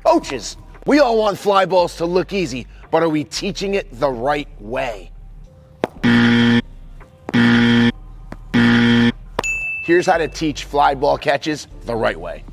Coaches, we all want fly balls to look easy, but are we teaching it the right way? Here's how to teach fly ball catches the right way.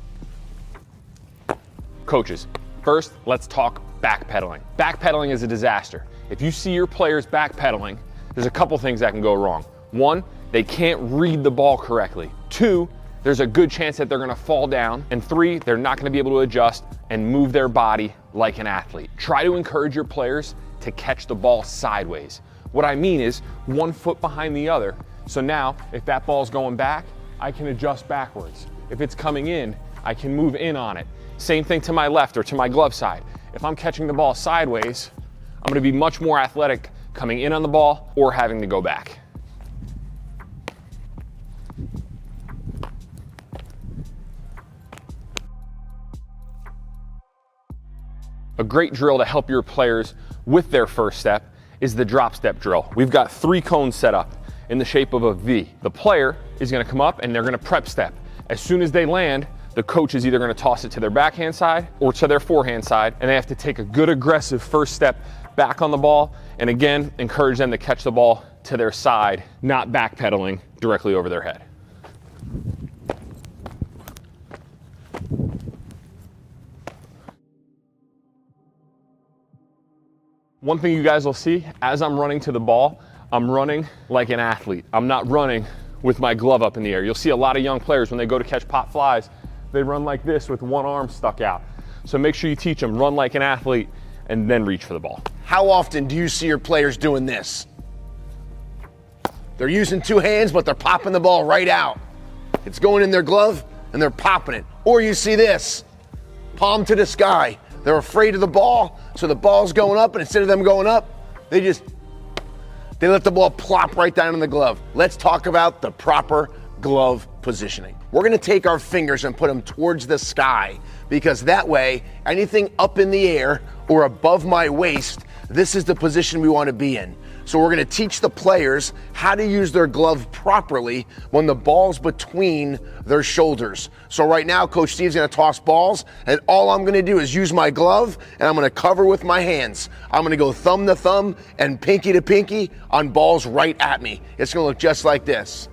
Coaches, first, let's talk backpedaling. Backpedaling is a disaster. If you see your players backpedaling, there's a couple things that can go wrong. One, they can't read the ball correctly. Two, there's a good chance that they're gonna fall down. And three, they're not gonna be able to adjust and move their body like an athlete. Try to encourage your players to catch the ball sideways. What I mean is 1 foot behind the other. So now, if that ball's going back, I can adjust backwards. If it's coming in, I can move in on it. Same thing to my left or to my glove side. If I'm catching the ball sideways, I'm gonna be much more athletic coming in on the ball or having to go back. A great drill to help your players with their first step is the drop step drill. We've got 3 cones set up in the shape of a V. The player is gonna come up and they're gonna prep step. As soon as they land, the coach is either gonna toss it to their backhand side or to their forehand side, and they have to take a good aggressive first step back on the ball, and again, encourage them to catch the ball to their side, not backpedaling directly over their head. One thing you guys will see, as I'm running to the ball, I'm running like an athlete. I'm not running with my glove up in the air. You'll see a lot of young players when they go to catch pop flies, they run like this with one arm stuck out. So make sure you teach them, run like an athlete and then reach for the ball. How often do you see your players doing this? They're using 2 hands, but they're popping the ball right out. It's going in their glove and they're popping it. Or you see this, palm to the sky. They're afraid of the ball, so the ball's going up, and instead of them going up, they let the ball plop right down in the glove. Let's talk about the proper glove positioning. We're gonna take our fingers and put them towards the sky, because that way, anything up in the air or above my waist, this is the position we wanna be in. So we're gonna teach the players how to use their glove properly when the ball's between their shoulders. So right now, Coach Steve's gonna toss balls, and all I'm gonna do is use my glove, and I'm gonna cover with my hands. I'm gonna go thumb to thumb and pinky to pinky on balls right at me. It's gonna look just like this.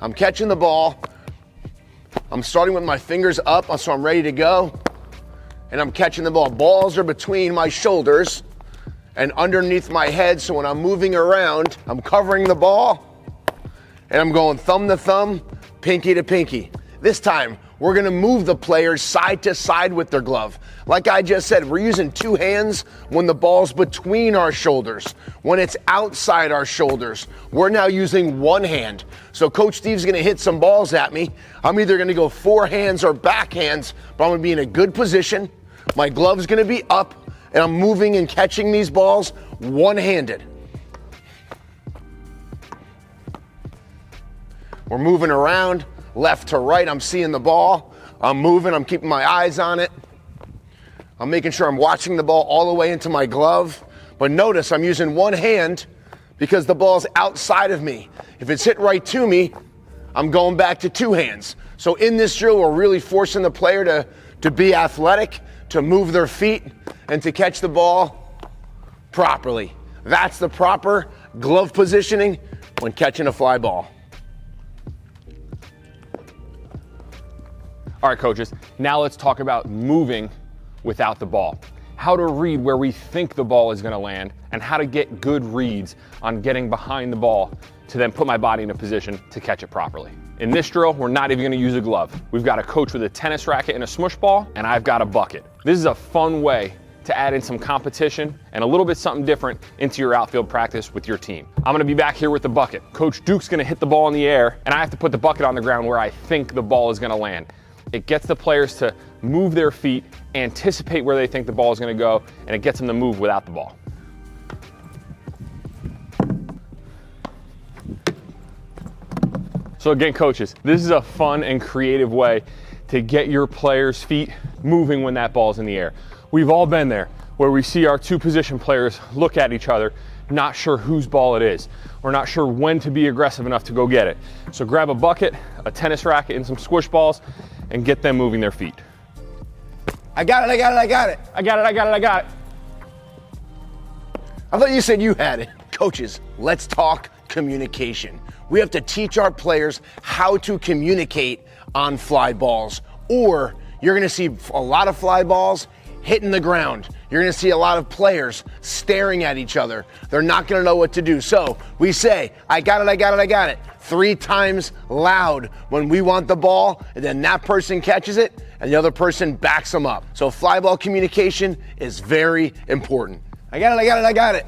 I'm catching the ball. I'm starting with my fingers up, so I'm ready to go. And I'm catching the ball. Balls are between my shoulders and underneath my head, so when I'm moving around, I'm covering the ball, and I'm going thumb to thumb, pinky to pinky. This time, we're gonna move the players side to side with their glove. Like I just said, we're using 2 hands when the ball's between our shoulders. When it's outside our shoulders, we're now using 1 hand. So Coach Steve's gonna hit some balls at me. I'm either gonna go forehands or backhands, but I'm gonna be in a good position. My glove's gonna be up, and I'm moving and catching these balls one-handed. We're moving around left to right. I'm seeing the ball. I'm moving. I'm keeping my eyes on it. I'm making sure I'm watching the ball all the way into my glove. But notice I'm using 1 hand because the ball's outside of me. If it's hit right to me, I'm going back to 2 hands. So in this drill, we're really forcing the player to be athletic, to move their feet, and to catch the ball properly. That's the proper glove positioning when catching a fly ball. All right, coaches, now let's talk about moving without the ball. How to read where we think the ball is gonna land, and how to get good reads on getting behind the ball to then put my body in a position to catch it properly. In this drill, we're not even gonna use a glove. We've got a coach with a tennis racket and a smush ball, and I've got a bucket. This is a fun way to add in some competition and a little bit something different into your outfield practice with your team. I'm gonna be back here with the bucket. Coach Duke's gonna hit the ball in the air, and I have to put the bucket on the ground where I think the ball is gonna land. It gets the players to move their feet, anticipate where they think the ball is gonna go, and it gets them to move without the ball. So again, coaches, this is a fun and creative way to get your players' feet moving when that ball's in the air. We've all been there, where we see our 2 position players look at each other, not sure whose ball it is. We're not sure when to be aggressive enough to go get it. So grab a bucket, a tennis racket, and some squish balls, and get them moving their feet. I got it, I got it, I got it. I got it, I got it, I got it. I thought you said you had it. Coaches, let's talk communication. We have to teach our players how to communicate on fly balls, or you're gonna see a lot of fly balls hitting the ground. You're gonna see a lot of players staring at each other. They're not gonna know what to do. So we say, I got it, I got it, I got it, 3 times loud when we want the ball, and then that person catches it, and the other person backs them up. So fly ball communication is very important. I got it, I got it, I got it.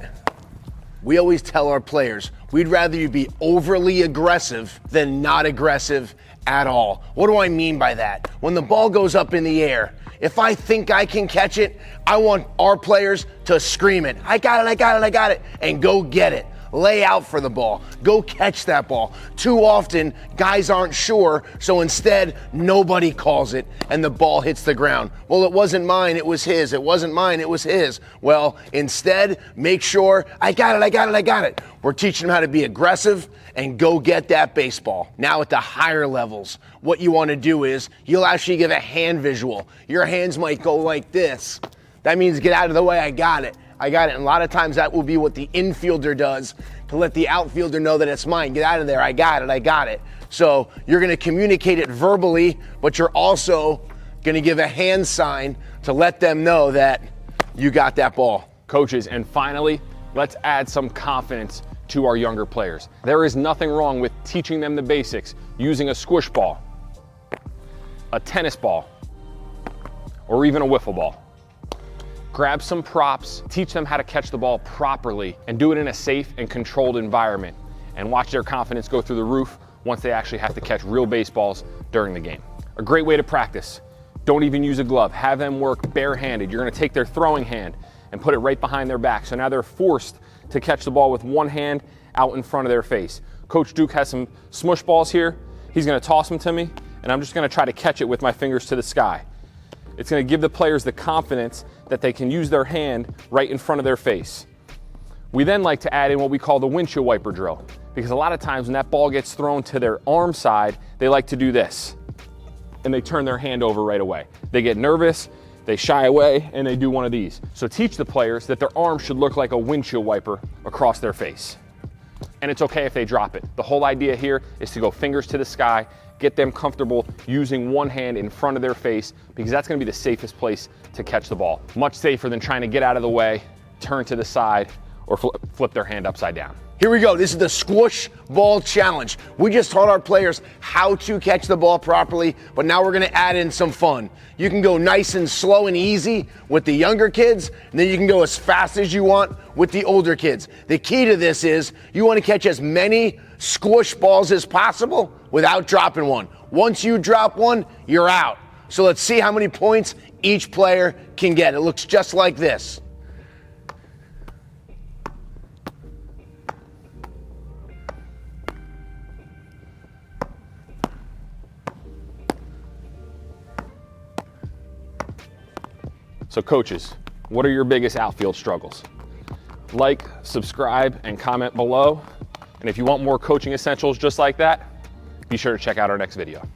We always tell our players, we'd rather you be overly aggressive than not aggressive at all. What do I mean by that? When the ball goes up in the air, if I think I can catch it, I want our players to scream it. I got it, I got it, I got it, and go get it. Lay out for the ball. Go catch that ball. Too often, guys aren't sure, so instead, nobody calls it, and the ball hits the ground. Well, it wasn't mine, it was his. It wasn't mine, it was his. Well, instead, make sure, I got it, I got it, I got it. We're teaching them how to be aggressive and go get that baseball. Now at the higher levels, what you want to do is, you'll actually give a hand visual. Your hands might go like this. That means get out of the way, I got it. I got it. And a lot of times that will be what the infielder does to let the outfielder know that it's mine. Get out of there. I got it. I got it. So you're going to communicate it verbally, but you're also going to give a hand sign to let them know that you got that ball. Coaches, and finally, let's add some confidence to our younger players. There is nothing wrong with teaching them the basics, using a squish ball, a tennis ball, or even a wiffle ball. Grab some props, teach them how to catch the ball properly, and do it in a safe and controlled environment, and watch their confidence go through the roof once they actually have to catch real baseballs during the game. A great way to practice. Don't even use a glove. Have them work barehanded. You're gonna take their throwing hand and put it right behind their back. So now they're forced to catch the ball with one hand out in front of their face. Coach Duke has some smush balls here. He's gonna toss them to me, and I'm just gonna try to catch it with my fingers to the sky. It's going to give the players the confidence that they can use their hand right in front of their face. We then like to add in what we call the windshield wiper drill, because a lot of times when that ball gets thrown to their arm side, they like to do this, and they turn their hand over right away. They get nervous, they shy away, and they do one of these. So teach the players that their arm should look like a windshield wiper across their face. And it's okay if they drop it. The whole idea here is to go fingers to the sky, get them comfortable using one hand in front of their face, because that's gonna be the safest place to catch the ball. Much safer than trying to get out of the way, turn to the side, or flip their hand upside down. Here we go. This is the squish ball challenge. We just taught our players how to catch the ball properly, but now we're gonna add in some fun. You can go nice and slow and easy with the younger kids, and then you can go as fast as you want with the older kids. The key to this is you wanna catch as many squish balls as possible without dropping one. Once you drop one, you're out. So let's see how many points each player can get. It looks just like this. So coaches, what are your biggest outfield struggles? Like, subscribe, and comment below. And if you want more coaching essentials just like that, be sure to check out our next video.